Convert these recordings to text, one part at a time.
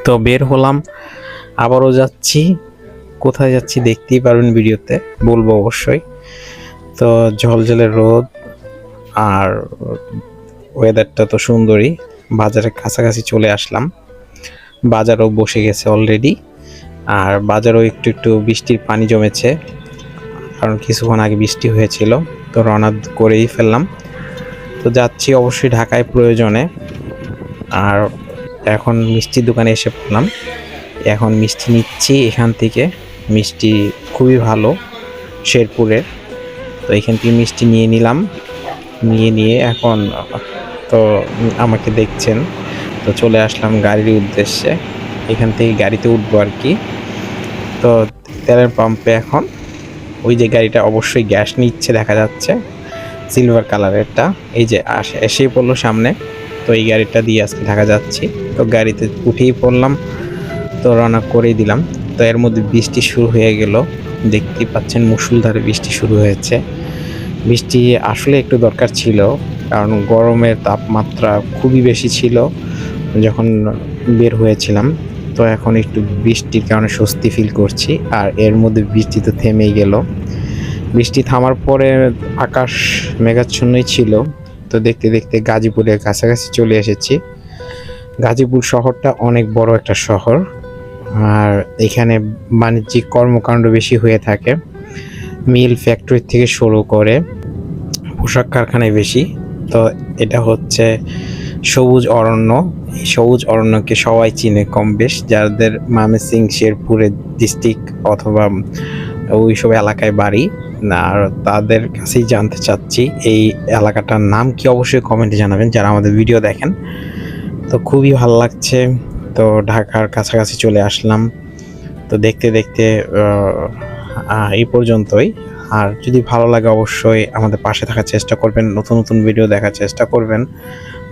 তো বের হলাম, আবারও যাচ্ছি। কোথায় যাচ্ছি দেখতেই পারবেন ভিডিওতে, বলবো অবশ্যই। তো ঝলঝলে রোদ আর ওয়েদারটা তো সুন্দরই। বাজারের কাছাকাছি চলে আসলাম, বাজারও বসে গেছে অলরেডি। আর বাজারও একটু একটু বৃষ্টির পানি জমেছে, কারণ কিছুক্ষণ আগে বৃষ্টি হয়েছিল। তো রওনা করেই ফেললাম। তো যাচ্ছি অবশ্যই ঢাকায় প্রয়োজনে। আর এখন মিষ্টির দোকানে এসে পড়লাম, এখন মিষ্টি নিচ্ছি এখান থেকে। মিষ্টি খুবই ভালো, শেরপুরের। তো এখান থেকে মিষ্টি নিয়ে নিলাম, নিয়ে এখন তো আমাকে দেখছেন। তো চলে আসলাম গাড়ির উদ্দেশ্যে, এখান থেকে গাড়িতে উঠবো আর কি। তো তেলের পাম্পে এখন ওই যে গাড়িটা অবশ্যই গ্যাস নিচ্ছে দেখা যাচ্ছে, সিলভার কালারেরটা, এই যে এসেই পড়লো সামনে। তো এই গাড়িটা দিয়ে আজকে ঢাকা যাচ্ছি। তো গাড়িতে উঠেই পড়লাম, তো রওনা করেই দিলাম। তো এর মধ্যে বৃষ্টি শুরু হয়ে গেল, দেখতেই পাচ্ছেন মুষলধারে বৃষ্টি শুরু হয়েছে। বৃষ্টি আসলে একটু দরকার ছিল, কারণ গরমের তাপমাত্রা খুবই বেশি ছিল যখন বের হয়েছিলাম। তো এখন একটু বৃষ্টির কারণে স্বস্তি ফিল করছি। আর এর মধ্যে বৃষ্টি তো থেমেই গেল। বৃষ্টি থামার পরে আকাশ মেঘাচ্ছন্নই ছিল। তো দেখতে দেখতে গাজীপুরের কাছাকাছি চলে এসেছি। গাজীপুর শহরটা অনেক বড় একটা শহর, আর এখানে বাণিজ্যিক কর্মকাণ্ড বেশি হয়ে থাকে। মিল ফ্যাক্টরি থেকে শুরু করে পোশাক কারখানায় বেশি। তো এটা হচ্ছে সবুজ অরণ্য। এই সবুজ অরণ্যকে সবাই চিনে কম বেশ, যাদের ময়মনসিংহ শেরপুরের ডিস্ট্রিক্ট অথবা ওই সব এলাকায় বাড়ি। আর তাদের কাছেই জানতে চাচ্ছি এই এলাকাটার নাম কি, অবশ্যই কমেন্টে জানাবেন যারা আমাদের ভিডিও দেখেন। তো খুবই ভালো লাগছে। তো ঢাকার কাছাকাছি চলে আসলাম। তো দেখতে দেখতে এই পর্যন্তই। আর যদি ভালো লাগে অবশ্যই আমাদের পাশে থাকার চেষ্টা করবেন, নতুন নতুন ভিডিও দেখার চেষ্টা করবেন।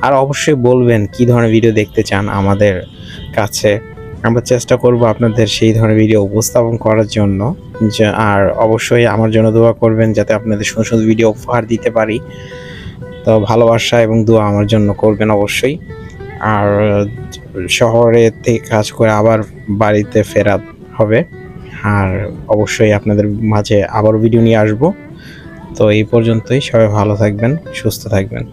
আর অবশ্যই বলবেন কী ধরনের ভিডিও দেখতে চান আমাদের কাছে, আমরা চেষ্টা করব আপনাদের সেই ধরনের ভিডিও উপস্থাপন করার জন্য। আর অবশ্যই আমার জন্য দোয়া করবেন যাতে আপনাদের সুন্দর সুন্দর ভিডিও উপহার দিতে পারি। তো ভালোবাসা এবং দোয়া আমার জন্য করবেন অবশ্যই। আর শহরে থেকে কাজ করে আবার বাড়িতে ফেরা হবে। আর অবশ্যই আপনাদের মাঝে আবার ভিডিও নিয়ে আসব। তো এই পর্যন্তই, সবাই ভালো থাকবেন, সুস্থ থাকবেন।